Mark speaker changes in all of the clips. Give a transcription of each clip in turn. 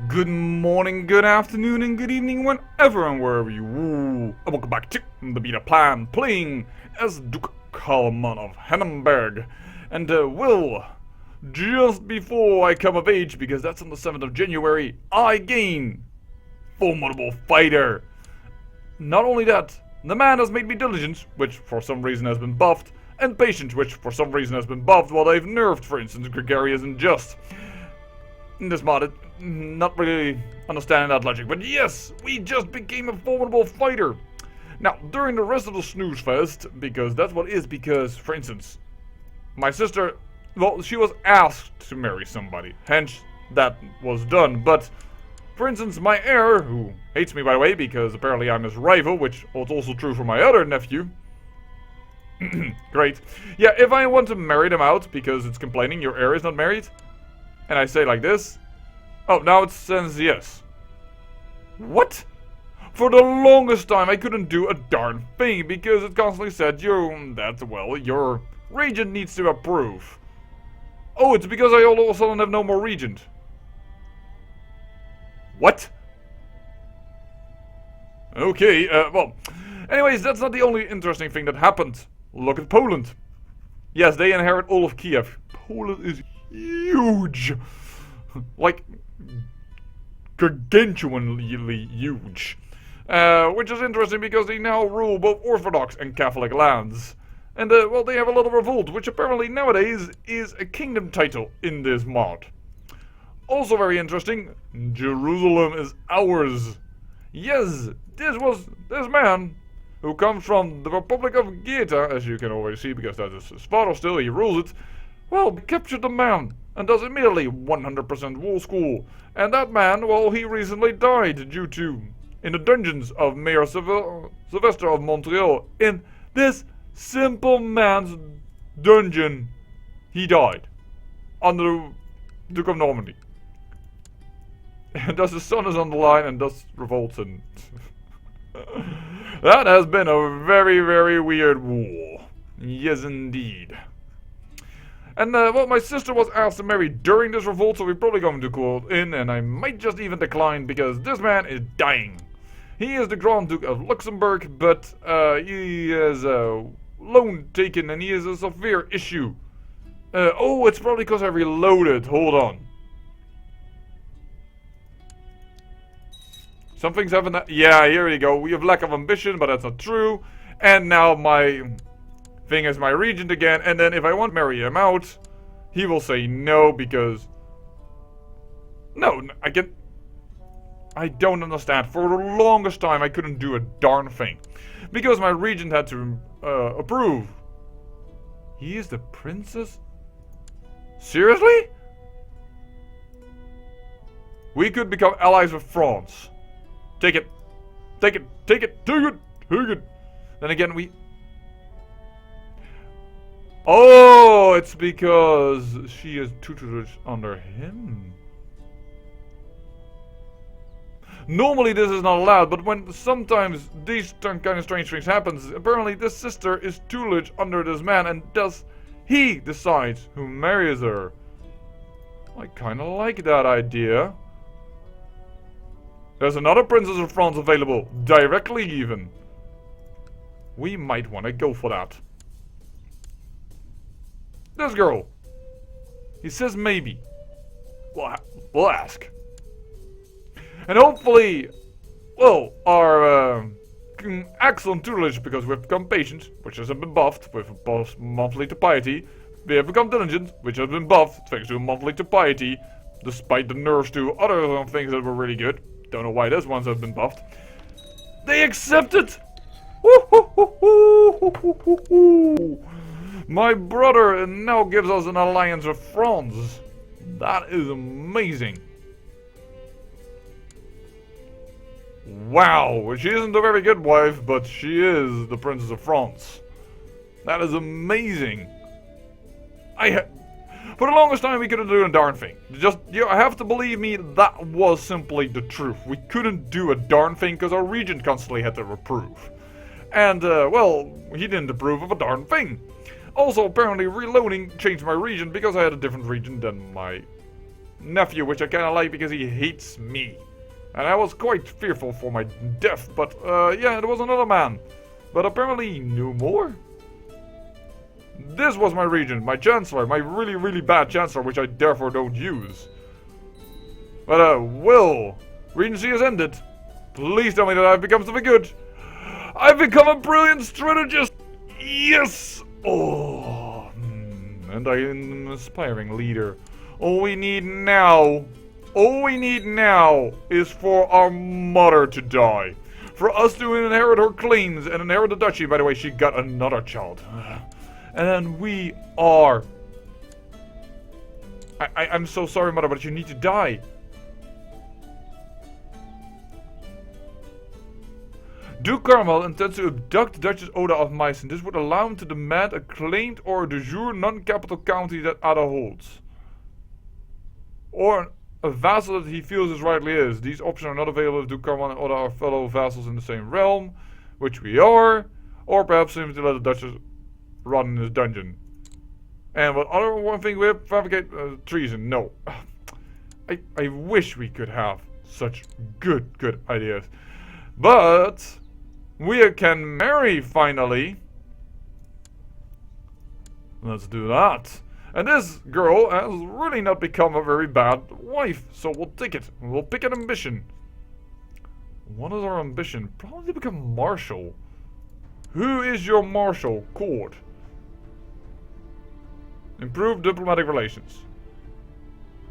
Speaker 1: Good morning, good afternoon, and good evening whenever and wherever you are. And welcome back to the Beta Plan, playing as Duke Kalman of Babenberger. And just before I come of age, because that's on the 7th of January, I gain Formidable Fighter. Not only that, the man has made me Diligent, which for some reason has been buffed, and Patient, which for some reason has been buffed, while they've nerfed, for instance, Gregarious and Just. In this mod, not really understanding that logic, but yes, we just became a Formidable Fighter. Now, during the rest of the snooze fest, because that's what it is, because, for instance, my sister, well, she was asked to marry somebody, hence that was done, but, for instance, my heir, who hates me by the way, because apparently I'm his rival, which was also true for my other nephew. Great. Yeah, if I want to marry them out, because it's complaining your heir is not married, and I say like this. Oh, now it says yes. What? For the longest time I couldn't do a darn thing because it constantly said your regent needs to approve. Oh, it's because I all of a sudden have no more regent. What? Okay, well. Anyways, that's not the only interesting thing that happened. Look at Poland. Yes, they inherit all of Kiev. Poland is huge. Like, gargantuanly huge. Which is interesting because they now rule both Orthodox and Catholic lands. And, well, they have a lot of revolt, which apparently nowadays is a kingdom title in this mod. Also very interesting, Jerusalem is ours. Yes, this man, who comes from the Republic of Gaeta, as you can already see because that is his father still, he rules it. Well, captured the man, and does immediately 100% wall school. And that man, well, he recently died due to, in the dungeons of Mayor Sylvester of Montreal, in this simple man's dungeon, he died. Under the Duke of Normandy. And thus his son is on the line, and thus revolts, and that has been a very, very weird war. Yes, indeed. And, well, my sister was asked to marry during this revolt, so we're probably going to call in, and I might just even decline, because this man is dying. He is the Grand Duke of Luxembourg, but, he has a loan taken, and he has a severe issue. Oh, it's probably because I reloaded. Hold on. Some things haven't... Yeah, here you go. We have lack of ambition, but that's not true. And now my... thing is my regent again, and then if I want to marry him out, he will say no because... No, I don't understand. For the longest time I couldn't do a darn thing. Because my regent had to approve. He is the princess? Seriously? We could become allies with France. Take it. Take it. Take it. Take it. Take it. Then again we... Oh, it's because she is tutelage under him. Normally this is not allowed, but when sometimes these kind of strange things happens, apparently this sister is tutelage under this man, and thus he decides who marries her. I kind of like that idea. There's another princess of France available, directly even. We might want to go for that. This girl. He says maybe. We'll ask. And hopefully, well, our excellent tutelage, because we've become patient, which has been buffed with monthly to piety. We have become diligent, which has been buffed thanks to monthly to piety, despite the nerfs to other things that were really good. Don't know why those ones have been buffed. They accepted! My brother now gives us an alliance with France. That is amazing. Wow, she isn't a very good wife, but she is the Princess of France. That is amazing. For the longest time we couldn't do a darn thing. Just, you have to believe me, that was simply the truth. We couldn't do a darn thing because our regent constantly had to approve. And, well, he didn't approve of a darn thing. Also, apparently, reloading changed my region because I had a different region than my nephew, which I kinda like because he hates me. And I was quite fearful for my death, but yeah, there was another man. But apparently he knew more. This was my regent, my chancellor, my really, really bad chancellor, which I therefore don't use. But Will, regency has ended. Please tell me that I've become something good. I've become a brilliant strategist. Yes! Oh, and I am an aspiring leader. All we need now is for our mother to die. For us to inherit her claims and inherit the duchy. By the way, she got another child. And then we are... I'm so sorry, mother, but you need to die. Duke Carmel intends to abduct Duchess Oda of Meissen. This would allow him to demand a claimed or de jure non-capital county that Ada holds. Or a vassal that he feels is rightly his. These options are not available if Duke Carmel and Oda are fellow vassals in the same realm, which we are. Or perhaps him to let the Duchess rot in his dungeon. And what other one thing we have? Fabricate treason. No. I wish we could have such good ideas. But we can marry finally. Let's do that. And this girl has really not become a very bad wife, so we'll take it. We'll pick an ambition. What is our ambition? Probably to become marshal. Who is your marshal? Court. Improve diplomatic relations.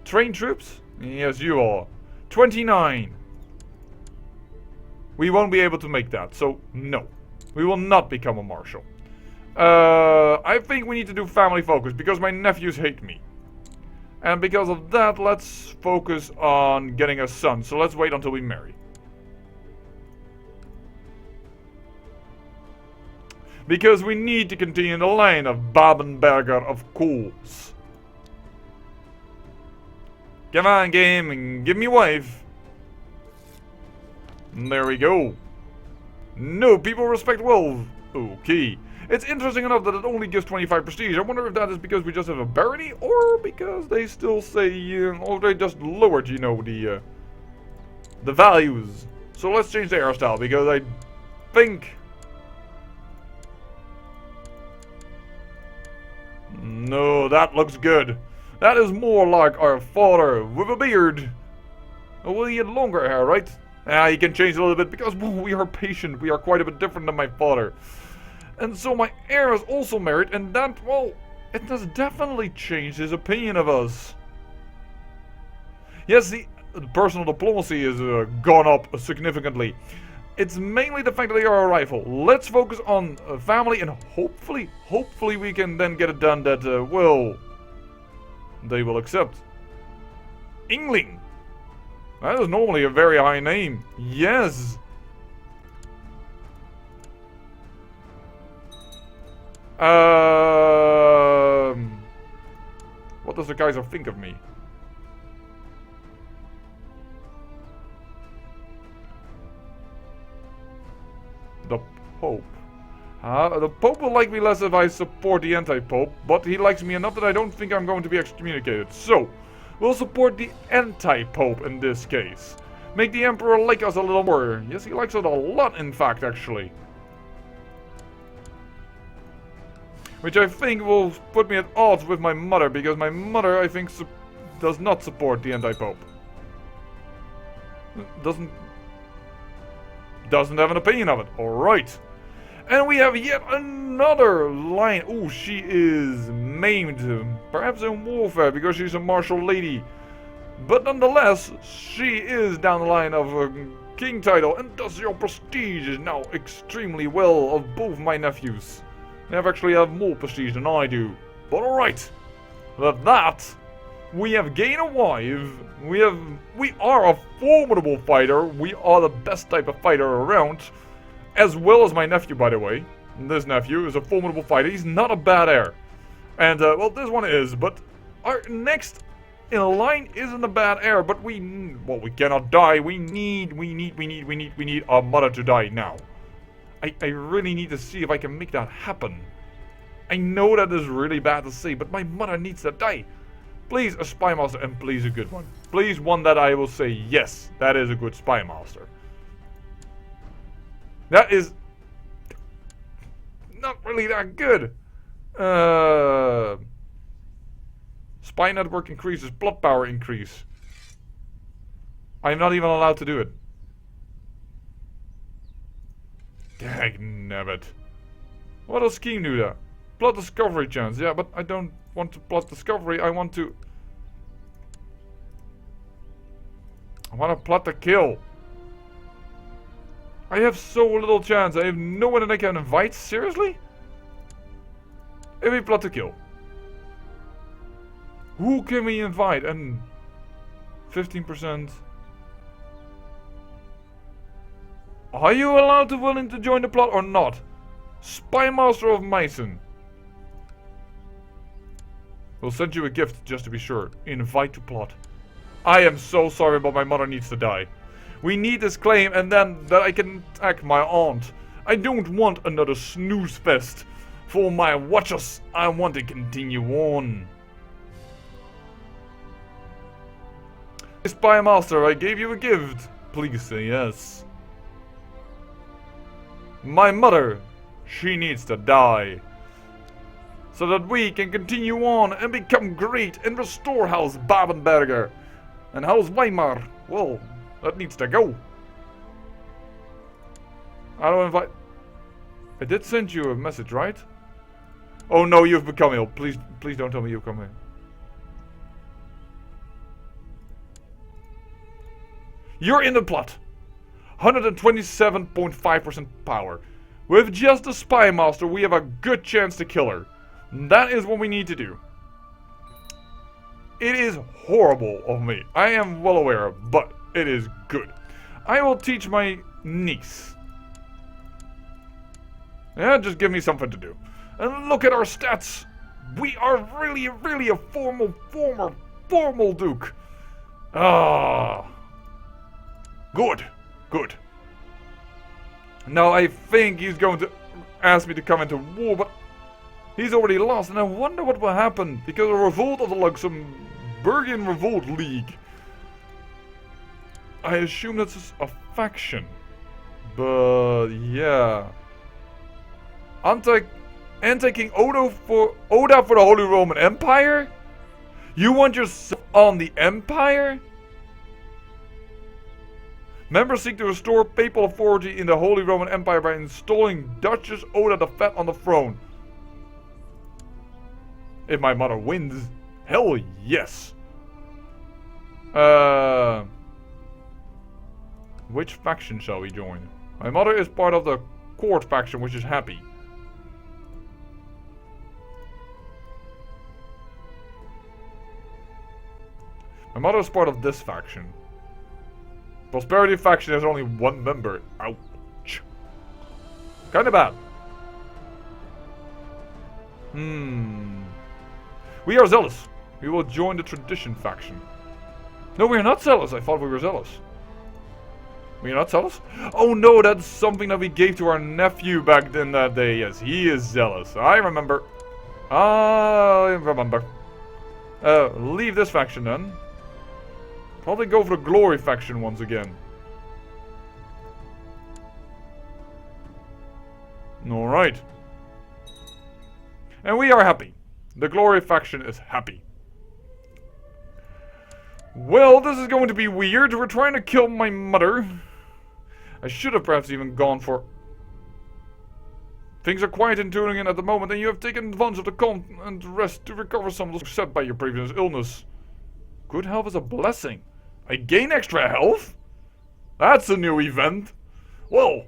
Speaker 1: Train troops? Yes, you are. 29. We won't be able to make that, so no. We will not become a marshal. I think we need to do family focus, because my nephews hate me. And because of that, let's focus on getting a son. So let's wait until we marry. Because we need to continue the line of Babenberger, of course. Come on, game, and give me wife. There we go. No, people respect Will. Okay. It's interesting enough that it only gives 25 prestige. I wonder if that is because we just have a barony, or because they still say, or they just lowered, you know, the values. So let's change the hairstyle, because I think... No, that looks good. That is more like our father with a beard. Oh, well, he had longer hair, right? Ah, he can change a little bit because we are patient. We are quite a bit different than my father. And so my heir is also married, and that, well, it has definitely changed his opinion of us. Yes, the personal diplomacy has gone up significantly. It's mainly the fact that they are a rival. Let's focus on family, and hopefully we can then get it done that, well, they will accept. Ingling. That is normally a very high name. Yes. What does the Kaiser think of me? The Pope. The Pope will like me less if I support the anti-Pope, but he likes me enough that I don't think I'm going to be excommunicated. So, we'll support the anti-Pope in this case. Make the Emperor like us a little more. Yes, he likes it a lot, in fact, actually. Which I think will put me at odds with my mother, because my mother, I think, does not support the anti-Pope. Doesn't have an opinion of it. Alright. And we have yet another line. Oh, she is maimed. Perhaps in warfare, because she's a martial lady. But nonetheless, she is down the line of a king title. And thus your prestige is now extremely well of both my nephews. They actually have more prestige than I do. But alright. With that, we have gained a wife. We are a formidable fighter. We are the best type of fighter around. As well as my nephew, by the way. This nephew is a formidable fighter. He's not a bad heir. And, well, this one is. But our next in line isn't a bad heir. But we cannot die. We need our mother to die now. I really need to see if I can make that happen. I know that is really bad to say, but my mother needs to die. Please, a spy master, and please a good one. Please, one that I will say, yes, that is a good spy master. That is not really that good. Spy network increases, plot power increase. I'm not even allowed to do it. Dagnabbit. What does scheme do that? Plot discovery chance. Yeah, but I don't want to plot discovery. I want to plot the kill. I have so little chance. I have no one that I can invite. Seriously? If we plot the kill. Who can we invite? And 15%. Are you allowed to willing to join the plot or not? Spy Master of Meissen. We'll send you a gift just to be sure. Invite to plot. I am so sorry, but my mother needs to die. We need this claim and then that I can attack my aunt. I don't want another snooze fest. For my watchers, I want to continue on. Spy Master, I gave you a gift. Please say yes. My mother, she needs to die. So that we can continue on and become great and restore House Babenberger. And House Weimar, well, that needs to go. I don't invite... I did send you a message, right? Oh no, you've become ill. Please don't tell me you've come ill. You're in the plot. 127.5% power. With just the Spy Master, we have a good chance to kill her. That is what we need to do. It is horrible of me. I am well aware, but it is good. I will teach my niece. Yeah, just give me something to do. And look at our stats. We are really a formal Duke. Ah. Good. Now I think he's going to ask me to come into war, but he's already lost, and I wonder what will happen because a revolt of the Luxembourgian Revolt League. I assume that's a faction, but yeah. Anti-King Oda for the Holy Roman Empire? You want yourself on the Empire? Members seek to restore papal authority in the Holy Roman Empire by installing Duchess Oda the Fat on the throne. If my mother wins, hell yes. Which faction shall we join? My mother is part of the court faction, which is happy. My mother is part of this faction. Prosperity faction has only one member. Ouch. Kinda bad. We are zealous. We will join the tradition faction. No, we are not zealous. I thought we were zealous. We are not zealous? Oh no, that's something that we gave to our nephew back in that day. Yes, he is zealous. I remember. Leave this faction then. Probably go for the glory faction once again. Alright. And we are happy. The glory faction is happy. Well, this is going to be weird. We're trying to kill my mother. I should have perhaps even gone for... Things are quiet in Turingen at the moment, and you have taken advantage of the calm and rest to recover some of the set by your previous illness. Good health is a blessing. I gain extra health? That's a new event. Well,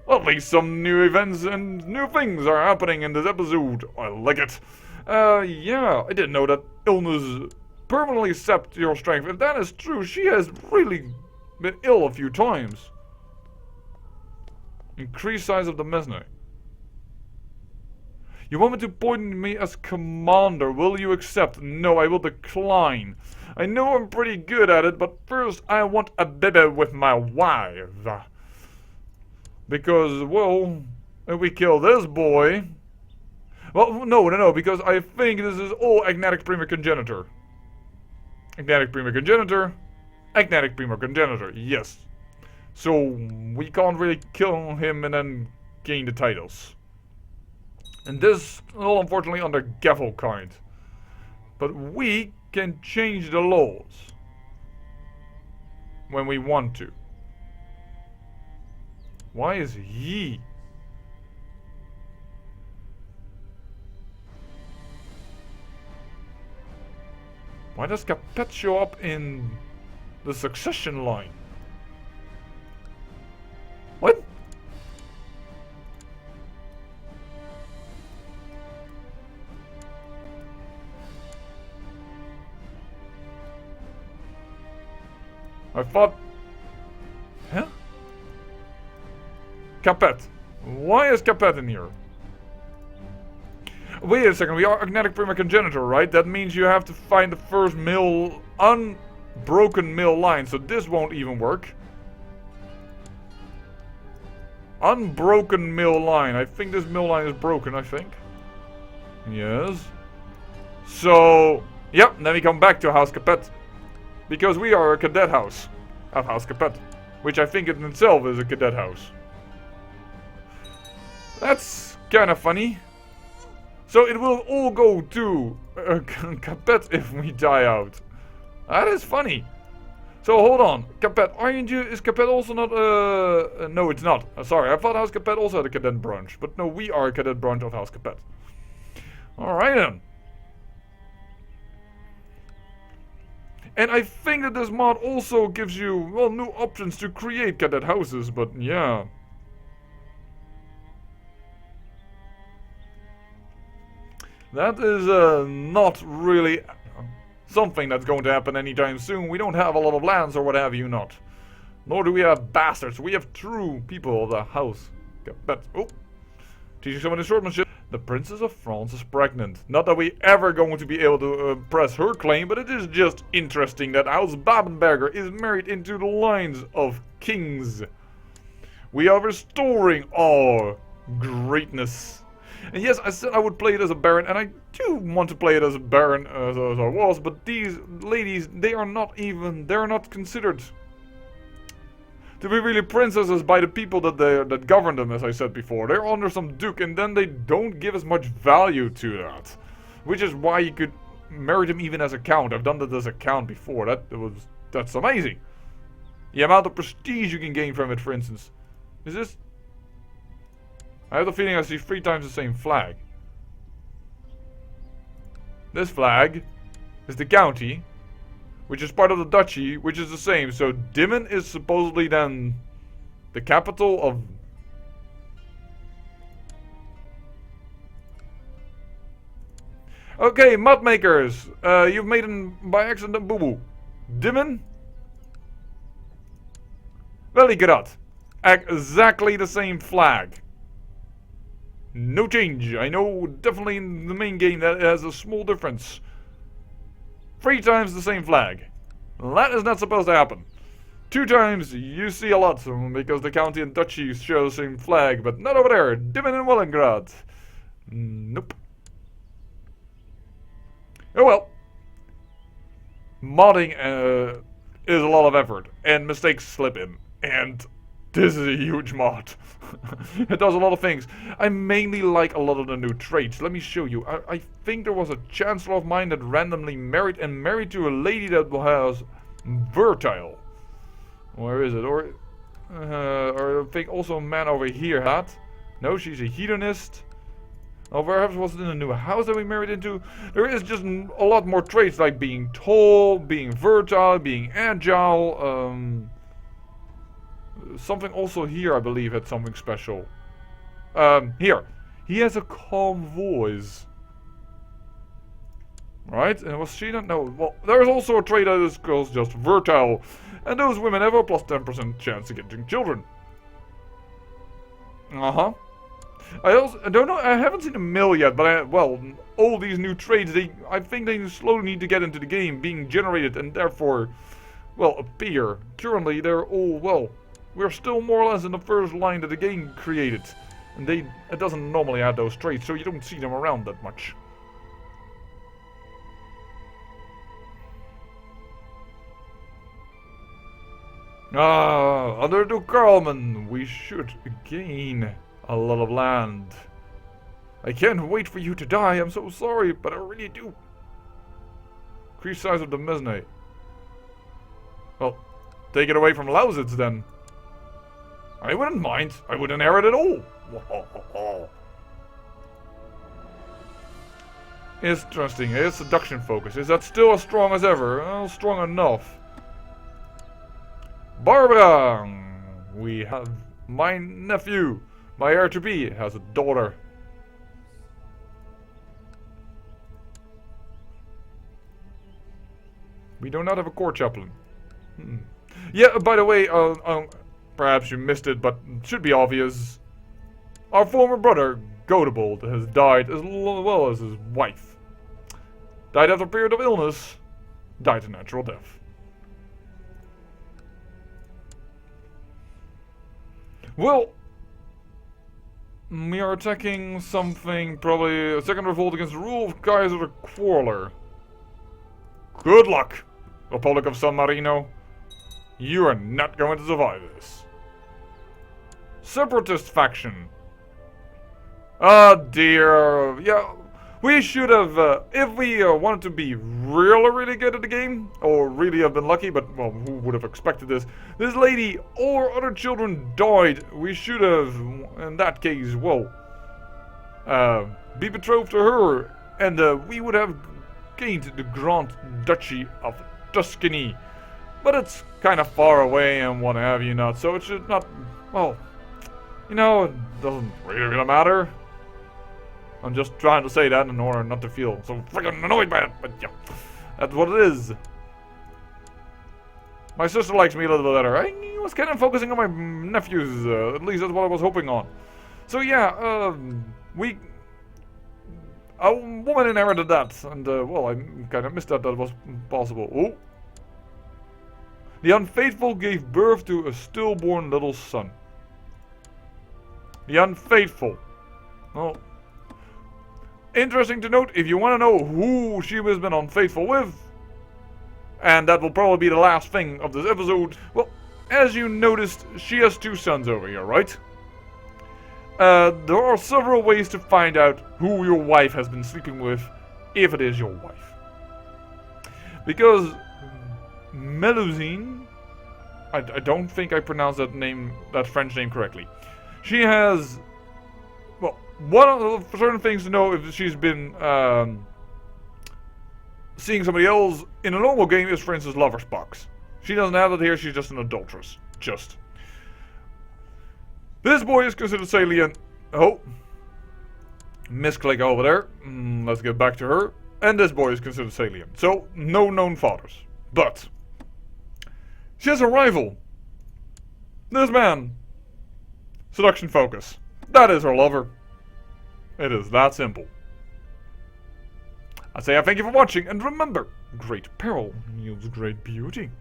Speaker 1: at least some new events and new things are happening in this episode. I like it. Yeah, I didn't know that illness permanently sapped your strength. If that is true, she has really been ill a few times. Increased size of the Mesne. You want me to appoint me as commander. Will you accept? No, I will decline. I know I'm pretty good at it, but first I want a baby with my wife. Because, well, if we kill this boy... Well, no, because I think this is all agnatic prima congenitor. Agnatic primogenitor. Agnatic primogenitor, yes. So we can't really kill him and then gain the titles. And this all unfortunately under gavel kind. But we can change the laws when we want to. Why is he? Why does Capet show up in the succession line? What? I thought... Huh? Capet. Why is Capet in here? Wait a second, we are agnatic primogenitor, right? That means you have to find the first male, unbroken male line, so this won't even work. Unbroken male line. I think this male line is broken, I think. Yes. So, yep, then we come back to House Capet. Because we are a cadet house of House Capet. Which I think in itself is a cadet house. That's kind of funny. So it will all go to Capet if we die out. That is funny. So hold on, Capet, aren't you? Is Capet also not? No, it's not. Sorry, I thought House Capet also had a cadet branch, but no, we are a cadet branch of House Capet. All right then. And I think that this mod also gives you, well, new options to create cadet houses, but yeah. That is not really something that's going to happen anytime soon. We don't have a lot of lands or what have you not. Nor do we have bastards. We have true people of the house. Oh. Teaching someone in swordmanship. The Princess of France is pregnant. Not that we ever going to be able to press her claim, but it is just interesting that House Babenberger is married into the lines of kings. We are restoring our greatness. And yes, I said I would play it as a baron, and I do want to play it as a baron as I was, but these ladies, they're not considered to be really princesses by the people that govern them, as I said before. They're under some duke, and then they don't give as much value to that. Which is why you could marry them even as a count. I've done that as a count before. That's amazing. The amount of prestige you can gain from it, for instance. Is this... I have the feeling I see 3 times the same flag. This flag is the county, which is part of the duchy, which is the same. So Dimmen is supposedly then the capital of... Okay, mud makers. You've made by accident a boo-boo. Dimmen? Veligrat. Exactly the same flag. No change. I know definitely in the main game that has a small difference. 3 times the same flag. That is not supposed to happen. 2 times you see a lot because the county and duchy show the same flag, but not over there. Dimmen and Wallengrad. Nope. Oh well. Modding is a lot of effort, and mistakes slip in, and this is a huge mod. It does a lot of things. I mainly like a lot of the new traits. Let me show you. I think there was a chancellor of mine that randomly married to a lady that has Vertile. Where is it? Or I think also a man over here had. No, she's a hedonist. Or perhaps was it in a new house that we married into? There is just a lot more traits like being tall, being versatile, being agile. Something also here, I believe, had something special. Here. He has a calm voice. Right? And was she not? No. Well, there's also a trait that is called just versatile. And those women have a plus 10% chance of getting children. Uh-huh. I don't know, I haven't seen a mill yet, but well, all these new traits, I think they slowly need to get into the game, being generated, and therefore, well, appear. Currently, they're all, well, we're still more or less in the first line that the game created. And it doesn't normally have those traits, so you don't see them around that much. Under Duke Carlman, we should gain a lot of land. I can't wait for you to die, I'm so sorry, but I really do. Increase size of the Mesne. Well, take it away from Lausitz then. I wouldn't mind. I wouldn't inherit it all. Interesting. His seduction focus. Is that still as strong as ever? Well, strong enough. Barbara! We have my nephew. My heir-to-be has a daughter. We do not have a court chaplain. Yeah, by the way, perhaps you missed it, but it should be obvious. Our former brother, Godebold, has died as well as his wife. Died after a period of illness. Died a natural death. Well, we are attacking something, probably a second revolt against the rule of Kaiser the Quarreler. Good luck, Republic of San Marino. You are not going to survive this. Separatist faction. Oh dear. Yeah, we should have, if we wanted to be really good at the game, or really have been lucky, but, well, who would have expected this? This lady or other children died. We should have, in that case, well, be betrothed to her, and we would have gained the Grand Duchy of Tuscany. But it's kind of far away and what have you not, so it should not, well, you know, it doesn't really matter. I'm just trying to say that in order not to feel so freaking annoyed by it, but yeah, that's what it is. My sister likes me a little bit better. I was kind of focusing on my nephews, at least that's what I was hoping on. So yeah, a woman inherited that, and well, I kind of missed that was possible. Oh. The unfaithful gave birth to a stillborn little son. The unfaithful. Well, interesting to note, if you want to know who she has been unfaithful with, and that will probably be the last thing of this episode, well, as you noticed, she has two sons over here, right? There are several ways to find out who your wife has been sleeping with, if it is your wife. Because Melusine, I don't think I pronounced that French name correctly. She has, well, one of the certain things to know if she's been seeing somebody else in a normal game is, for instance, lover's box. She doesn't have that here, she's just an adulteress. Just. This boy is considered salient. Oh. Misclick over there. Let's get back to her. And this boy is considered salient. So, no known fathers. But she has a rival. This man. Seduction focus. That is her lover. It is that simple. I say I thank you for watching, and remember, great peril yields great beauty.